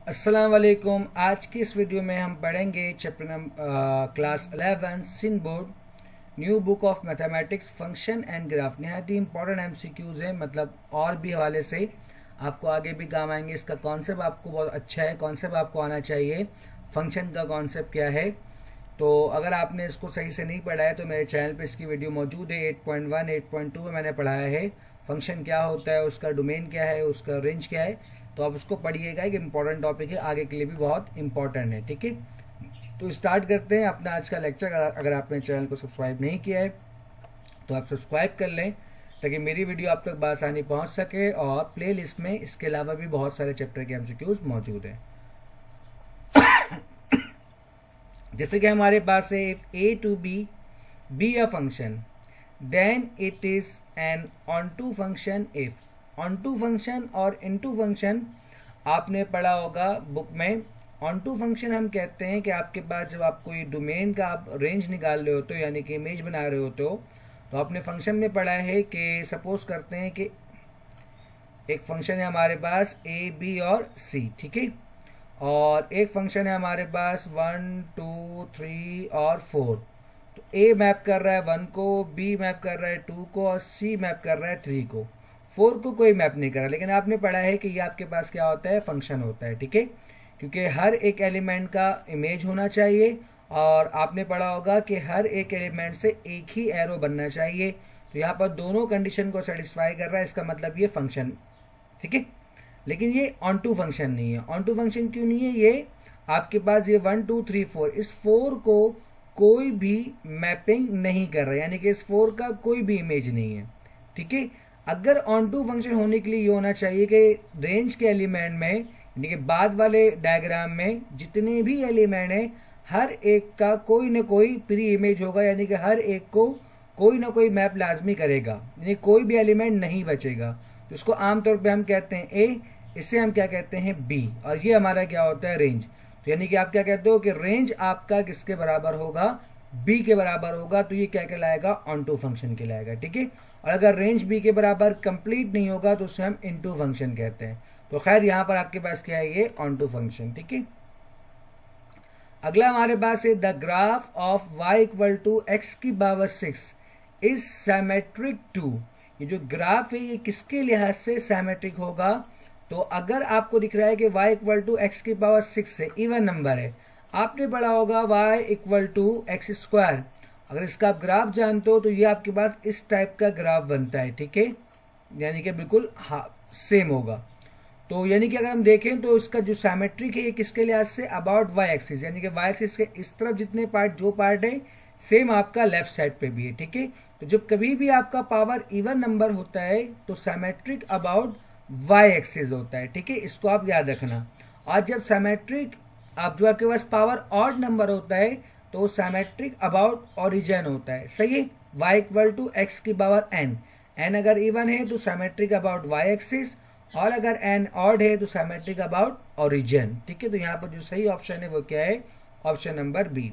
अस्सलाम वालेकुम। आज की इस वीडियो में हम पढ़ेंगे चैप्टर क्लास 11 सिन board new book of mathematics function and graph. नहायत ही इंपॉर्टेंट एमसीक्यूज है, मतलब और भी हवाले से आपको आगे भी काम आएंगे। इसका कॉन्सेप्ट आपको बहुत अच्छा है, कॉन्सेप्ट आपको आना चाहिए। फंक्शन का कॉन्सेप्ट क्या है, तो अगर आपने इसको सही से नहीं पढ़ा है तो मेरे चैनल पे इसकी वीडियो मौजूद है। 8.1 8.2 में मैंने पढ़ाया है फंक्शन क्या होता है, उसका डोमेन क्या है, उसका रेंज क्या है। तो आप उसको पढ़िएगा, एक इम्पॉर्टेंट टॉपिक है, आगे के लिए भी बहुत इंपॉर्टेंट है। ठीक है, तो स्टार्ट करते हैं अपना आज का लेक्चर। अगर आपने चैनल को सब्सक्राइब नहीं किया है तो आप सब्सक्राइब कर लें ताकि मेरी वीडियो आप तक बआसानी पहुंच सके। और प्ले लिस्ट में इसके अलावा भी बहुत सारे चैप्टर के एमसीक्यूज मौजूद हैं। जैसे कि हमारे पास है if A to B a function then it is an onto function. If onto function और इनटू फंक्शन आपने पढ़ा होगा बुक में। ऑन टू फंक्शन हम कहते हैं कि आपके पास जब आप कोई डोमेन का आप रेंज निकाल रहे होते हो, यानी कि इमेज बना रहे होते हो, तो आपने फंक्शन में पढ़ा है कि सपोज करते हैं कि एक फंक्शन है हमारे पास ए बी और सी, ठीक है, और एक फंक्शन है हमारे पास 1 2 3 और 4। तो ए मैप कर रहा है 1 को, बी मैप कर रहा है 2 को, और सी मैप कर रहा है 3 को। 4 को कोई मैप नहीं करा, लेकिन आपने पढ़ा है कि ये आपके पास क्या होता है, फंक्शन होता है। ठीक है, क्योंकि हर एक एलिमेंट का इमेज होना चाहिए, और आपने पढ़ा होगा कि हर एक एलिमेंट से एक ही एरो बनना चाहिए। तो यहाँ पर दोनों कंडीशन को सेटिस्फाई कर रहा है, इसका मतलब ये फंक्शन। ठीक है, लेकिन ये ऑन टू फंक्शन नहीं है। ऑन टू फंक्शन क्यों नहीं है? ये आपके पास ये 1 2 3 4, इस 4 को कोई भी मैपिंग नहीं कर रहा है, यानी कि इस 4 का कोई भी इमेज नहीं है। ठीक है, अगर ऑन टू फंक्शन होने के लिए ये होना चाहिए कि रेंज के एलिमेंट में, यानी कि बाद वाले डायग्राम में जितने भी एलिमेंट है हर एक का कोई ना कोई प्री इमेज होगा, यानी कि हर एक को कोई ना कोई मैप लाजमी करेगा, यानी कोई भी एलिमेंट नहीं बचेगा। तो इसको आमतौर पे हम कहते हैं ए, इससे हम क्या कहते हैं बी, और ये हमारा क्या होता है, रेंज। तो यानी कि आप क्या कहते हो कि रेंज आपका किसके बराबर होगा, बी के बराबर होगा। तो ये क्या कहलाएगा, ऑन टू फंक्शन कहलाएगा। ठीक है, और अगर रेंज बी के बराबर कंप्लीट नहीं होगा तो उसे हम इनटू फंक्शन कहते हैं। तो खैर यहाँ पर आपके पास क्या है, ये ऑन टू फंक्शन। ठीक है, अगला हमारे पास है the graph of y equal to x की पावर 6 इज सिमेट्रिक टू। ये जो ग्राफ है ये किसके लिहाज से सिमेट्रिक होगा? तो अगर आपको दिख रहा है कि y इक्वल टू एक्स की पावर 6 है, इवन नंबर है, आपने पढ़ा होगा y equal to x square. अगर इसका आप ग्राफ जानते हो तो ये आपके पास इस टाइप का ग्राफ बनता है। ठीक है, यानी कि बिल्कुल सेम होगा। तो यानी कि अगर हम देखें तो इसका जो सिमेट्रिक है ये किसके लिहाज से, अबाउट वाई एक्सिस, यानी कि वाई एक्सिस के इस तरफ जितने पार्ट जो पार्ट है सेम आपका लेफ्ट साइड पे भी है। ठीक है, तो जब कभी भी आपका पावर इवन नंबर होता है तो सिमेट्रिक अबाउट वाई एक्सिस होता है। ठीक है, इसको आप याद रखना। और जब सिमेट्रिक आप जो आपके पास पावर ऑड नंबर होता है तो सिमेट्रिक अबाउट ओरिजिन होता है। सही है, y इक्वल टू एक्स की पावर n अगर इवन है तो सिमेट्रिक अबाउट y एक्सिस, और अगर n ऑड है तो सिमेट्रिक अबाउट ओरिजिन। ठीक है, तो यहाँ पर जो सही ऑप्शन है वो क्या है, option number B.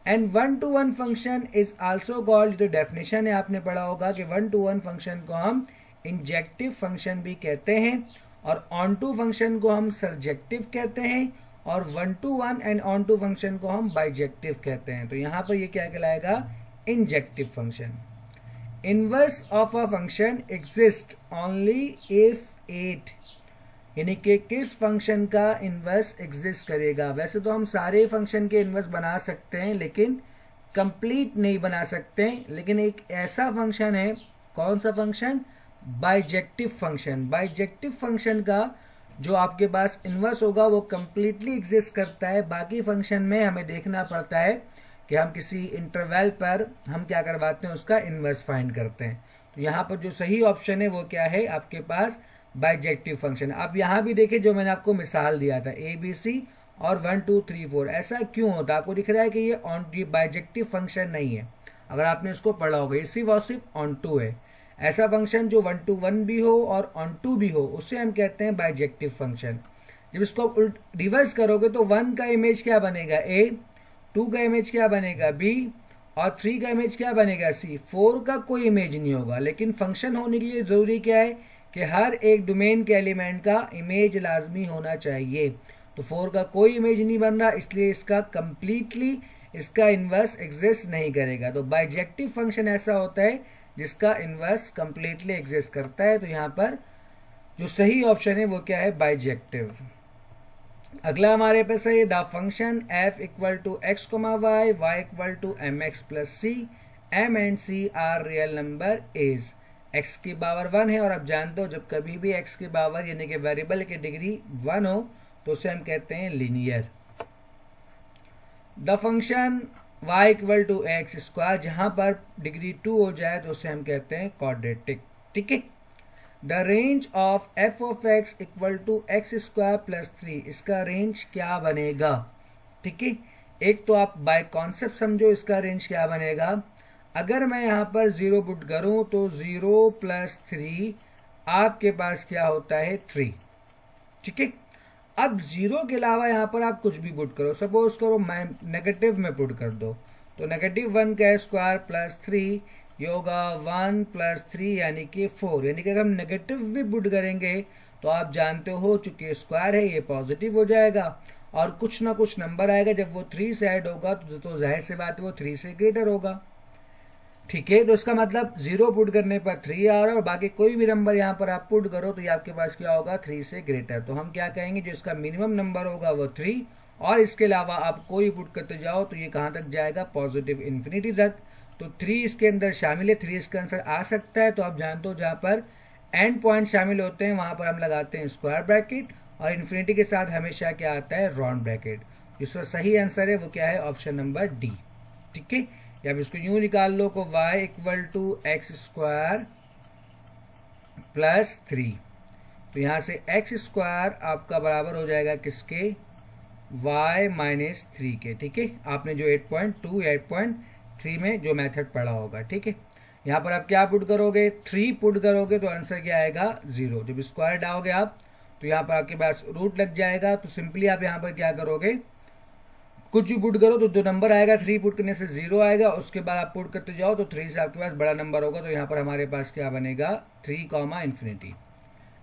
And 1 to 1 function is also called, जो डेफिनेशन है आपने पढ़ा होगा कि 1 to 1 फंक्शन को हम इंजेक्टिव फंक्शन भी कहते हैं, और ऑन टू फंक्शन को हम सरजेक्टिव कहते हैं, और 1 to 1 and onto function को हम बाइजेक्टिव कहते हैं। तो यहां पर ये क्या कहलाएगा, injective function. Inverse of a function exist only if 8, यानी कि किस फंक्शन का इनवर्स एग्जिस्ट करेगा। वैसे तो हम सारे फंक्शन के इनवर्स बना सकते हैं लेकिन कंप्लीट नहीं बना सकते, लेकिन एक ऐसा फंक्शन है, कौन सा function, bijective function. Bijective function का जो आपके पास इनवर्स होगा वो कंप्लीटली एग्जिस्ट करता है। बाकी फंक्शन में हमें देखना पड़ता है कि हम किसी इंटरवल पर हम क्या करवाते हैं, उसका इनवर्स फाइंड करते हैं। तो यहाँ पर जो सही ऑप्शन है वो क्या है, आपके पास बाइजेक्टिव फंक्शन। अब यहाँ भी देखिए जो मैंने आपको मिसाल दिया था ABC और 1 2 3 4, ऐसा क्यों होता है? आपको दिख रहा है कि ये बाइजेक्टिव फंक्शन नहीं है। अगर आपने इसको पढ़ा होगा, ये सिर्फ ऑन टू है। ऐसा फंक्शन जो 1 to 1 भी हो और ऑन टू भी हो उसे हम कहते हैं बाइजेक्टिव फंक्शन। जब इसको रिवर्स करोगे तो 1 का इमेज क्या बनेगा, A, 2 का इमेज क्या बनेगा, B, और 3 का इमेज क्या बनेगा, C। 4 का कोई इमेज नहीं होगा। लेकिन फंक्शन होने के लिए जरूरी क्या है कि हर एक डोमेन के एलिमेंट का इमेज लाजमी होना चाहिए। तो 4 का कोई इमेज नहीं बन रहा, इसलिए इसका कंप्लीटली इसका इनवर्स एग्जिस्ट नहीं करेगा। तो बाइजेक्टिव फंक्शन ऐसा होता है जिसका इनवर्स कंप्लीटली एग्जिस्ट करता है। तो यहाँ पर जो सही ऑप्शन है वो क्या है, बाइजेक्टिव। अगला हमारे पास है the function f equal to x comma y, y equal to M x plus C, M and C are real number is x की पावर 1 है। और आप जानते हो जब कभी भी x की पावर यानी कि वेरिएबल की डिग्री 1 हो तो उसे हम कहते हैं linear. The function y equal to x square, जहां पर डिग्री 2 हो जाए तो उसे हम कहते हैं क्वाड्रेटिक। ठीक है। The range of f of x equal to x square plus 3, इसका रेंज क्या बनेगा। ठीक है। एक तो आप बाय कॉन्सेप्ट समझो इसका रेंज क्या बनेगा। अगर मैं यहां पर 0 पुट करूं तो 0 प्लस 3 आपके पास क्या होता है 3। ठीक है। अब 0 के अलावा यहां पर आप कुछ भी पुट करो, सपोज करो मैं नेगेटिव में पुट कर दो तो नेगेटिव 1 का स्क्वायर प्लस 3 ये होगा 1 प्लस 3 यानी कि 4। यानी कि अगर हम नेगेटिव भी पुट करेंगे तो आप जानते हो चूंकि स्क्वायर है ये पॉजिटिव हो जाएगा और कुछ ना कुछ नंबर आएगा जब वो 3 से ऐड होगा तो जाहिर सी बात है वो 3 से ग्रेटर होगा। ठीक है। तो इसका मतलब 0 पुट करने पर 3 आ रहा है और बाकी कोई भी नंबर यहाँ पर आप पुट करो तो ये आपके पास क्या होगा 3 से ग्रेटर। तो हम क्या कहेंगे जो इसका मिनिमम नंबर होगा वो 3 और इसके अलावा आप कोई पुट करते जाओ तो ये कहां तक जाएगा पॉजिटिव इन्फिनिटी तक। तो 3 इसके अंदर शामिल है, 3 इसका आंसर आ सकता है। तो आप जानते हो जहां पर एंड पॉइंट शामिल होते हैं वहां पर हम लगाते हैं स्क्वायर ब्रैकेट और इन्फिनिटी के साथ हमेशा क्या आता है राउंड ब्रैकेट। जिसका सही आंसर है वो क्या है ऑप्शन नंबर डी। ठीक है। या अब इसको यूं निकाल लो को y equal to x square plus 3। तो यहां से एक्स स्क्वायर आपका बराबर हो जाएगा किसके, y माइनस 3 के। ठीक है। आपने जो 8.2 या 8.3 में जो मेथड पढ़ा होगा। ठीक है। यहाँ पर आप क्या पुट करोगे 3 पुट करोगे तो आंसर क्या आएगा 0। जब स्क्वायर डालोगे आप तो यहाँ पर आपके पास रूट लग जाएगा। तो सिंपली आप यहाँ पर क्या करोगे कुछ भी पुट करो तो जो नंबर आएगा 3 पुट करने से 0 आएगा, उसके बाद आप पुट करते जाओ तो 3 से आपके पास बड़ा नंबर होगा। तो यहाँ पर हमारे पास क्या बनेगा 3 comma infinity.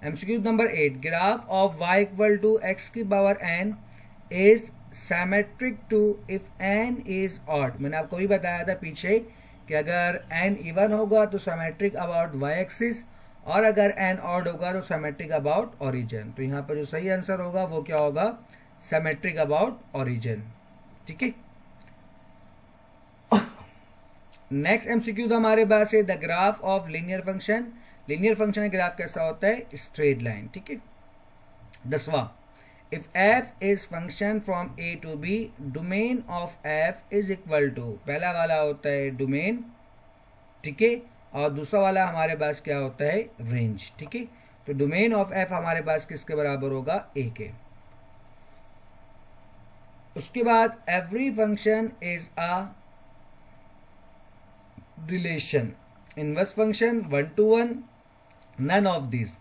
MCQ number 8, graph of y equal to x की power n is symmetric to if n is odd. मैंने आपको भी बताया था पीछे कि अगर n इवन होगा तो सिमेट्रिक अबाउट y एक्सिस और अगर n ऑड होगा तो सिमेट्रिक अबाउट ओरिजिन। तो यहाँ पर जो सही आंसर होगा वो क्या होगा सिमेट्रिक अबाउट ओरिजिन। ठीक है। नेक्स्ट एमसीक्यू तो हमारे पास है the graph of linear function. Linear function का ग्राफ कैसा होता है स्ट्रेट लाइन। ठीक है। 10वां, if f is function from a to b, domain of f is equal to, पहला वाला होता है डोमेन। ठीक है। और दूसरा वाला हमारे पास क्या होता है रेंज। ठीक है। तो डोमेन ऑफ f हमारे पास किसके बराबर होगा a के। उसके बाद every function is a relation, inverse function 1 to 1, none of this.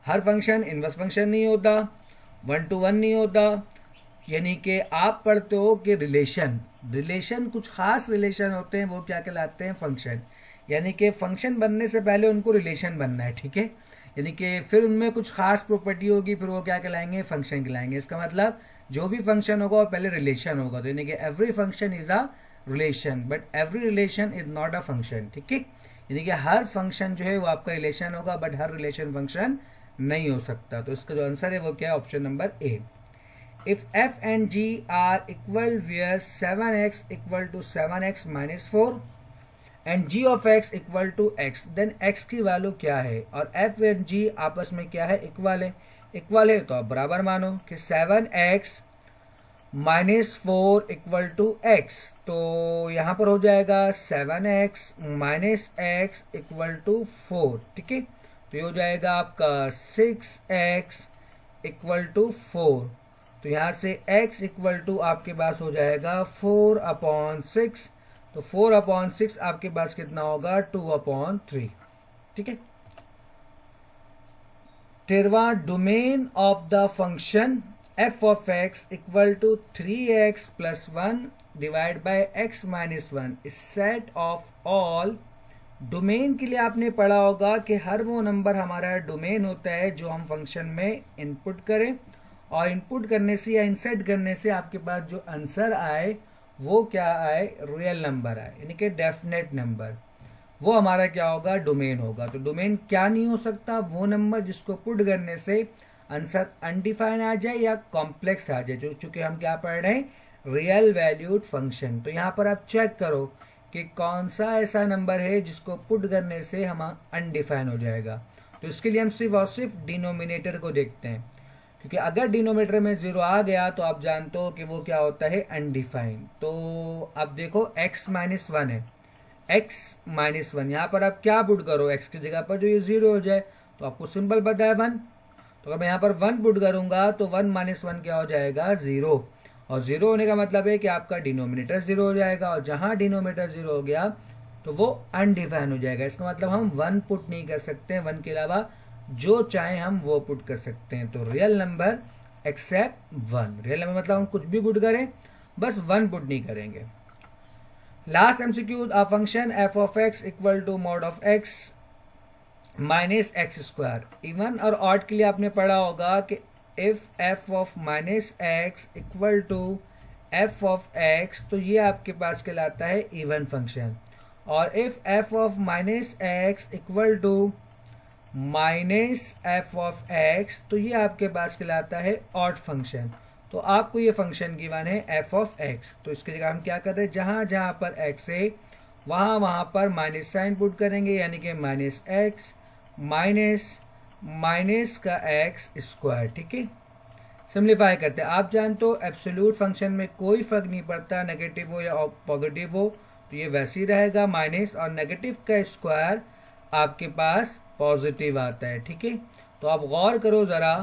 हर फंक्शन इनवर्स फंक्शन नहीं होता, 1 to 1 नहीं होता। यानी कि आप पढ़ते हो कि रिलेशन कुछ खास रिलेशन होते हैं वो क्या कहलाते हैं फंक्शन। यानी कि फंक्शन बनने से पहले उनको रिलेशन बनना है। ठीक है। यानी कि फिर उनमें कुछ खास प्रॉपर्टी होगी फिर वो क्या कहलाएंगे फंक्शन कहलाएंगे। इसका मतलब जो भी फंक्शन होगा वो पहले रिलेशन होगा। तो यानी कि every function is a relation but every relation is not a function. ठीक है। यानी कि हर फंक्शन जो है वो आपका रिलेशन होगा बट हर रिलेशन फंक्शन नहीं हो सकता। तो इसका जो आंसर है वो क्या है option number A. If f and g are equal where 7x equal to 7x minus 4 and g of x equal to x, then x की वैल्यू क्या है। और f एंड g आपस में क्या है इक्वल है। इक्वल है तो आप बराबर मानो कि 7x minus 4 equal to x। तो यहां पर हो जाएगा 7x minus x equal to 4। ठीक है। तो ये हो जाएगा आपका 6x इक्वल टू 4। तो यहां से x इक्वल टू आपके पास हो जाएगा 4/6। तो 4/6 आपके पास कितना होगा 2/3। ठीक है। 13वां, domain of the function f of x equal to 3x plus 1 divide by x minus 1 is set of all. Domain के लिए आपने पढ़ा होगा कि हर वो नंबर हमारा डोमेन होता है जो हम फंक्शन में इनपुट करें और इनपुट करने से या इंसर्ट करने से आपके पास जो आंसर आए वो क्या आए, रियल नंबर आए, यानी कि डेफिनेट नंबर, वो हमारा क्या होगा, डोमेन होगा। तो डोमेन क्या नहीं हो सकता, वो नंबर जिसको पुट करने से आंसर अनडिफाइन आ जाए या कॉम्प्लेक्स आ जाए, जो चूंकि हम क्या पढ़ रहे हैं, रियल वैल्यूड फंक्शन। तो यहाँ पर आप चेक करो कि कौन सा ऐसा नंबर है जिसको पुट करने से हम अनडिफाइन हो जाएगा। तो इसके लिए हम सिर्फ और सिर्फ डिनोमिनेटर को देखते हैं, क्योंकि अगर डिनोमिनेटर में 0 आ गया तो आप जानते हो कि वो क्या होता है, अनडिफाइंड। तो अब देखो x माइनस 1 है, x माइनस 1, यहाँ पर आप क्या पुट करो, x की जगह पर जो ये 0 हो जाए, तो आपको सिंपल पता है 1। तो अगर मैं यहाँ पर 1 पुट करूंगा तो 1 माइनस 1 क्या हो जाएगा, 0। और 0 होने का मतलब है कि आपका डिनोमिनेटर 0 हो जाएगा, और जहां डिनोमिनेटर 0 हो गया तो वो अनडिफाइन हो जाएगा। इसका मतलब हम 1 पुट नहीं कर सकते हैं, 1 के अलावा जो चाहे हम वो पुट कर सकते हैं। तो real number except 1, real number मतलब हम कुछ भी पुट करें, बस 1 पुट नहीं करेंगे। Last MCQ, a function F of x equal to mod of x minus x square. Even और ऑड के लिए आपने पढ़ा होगा कि if F of minus x equal to F of x, तो ये आपके पास कहलाता है इवन फंक्शन। और if F of minus x equal to minus F of x, तो ये आपके पास कहलाता है ऑड फंक्शन। तो आपको ये फंक्शन गिवन है एफ ऑफ एक्स, तो इसकी जगह हम क्या कर रहे हैं, जहां जहां पर एक्स है वहां वहां पर माइनस साइन पुट करेंगे, यानी कि माइनस एक्स माइनस माइनस का एक्स स्क्वायर। ठीक है, सिंप्लीफाई करते हैं। आप जानते हो एब्सोल्यूट फंक्शन में कोई फर्क नहीं पड़ता, नेगेटिव हो या पॉजिटिव हो, तो ये वैसे ही रहेगा माइनस, और नेगेटिव का स्क्वायर आपके पास पॉजिटिव आता है। ठीक है, तो आप गौर करो जरा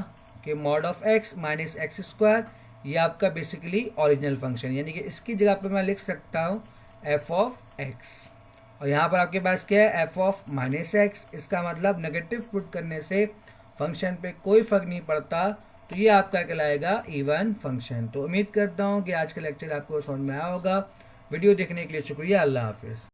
कि mod of x minus x square, ये आपका बेसिकली ओरिजिनल फंक्शन, यानी कि इसकी जगह पे मैं लिख सकता हूं एफ ऑफ एक्स, और यहाँ पर आपके पास क्या है, एफ ऑफ माइनस एक्स। इसका मतलब नेगेटिव पुट करने से फंक्शन पे कोई फर्क नहीं पड़ता, तो ये आपका कहलाएगा इवन फंक्शन। तो उम्मीद करता हूँ कि आज का लेक्चर आपको समझ में आया होगा। वीडियो देखने के लिए शुक्रिया, अल्लाह हाफिज।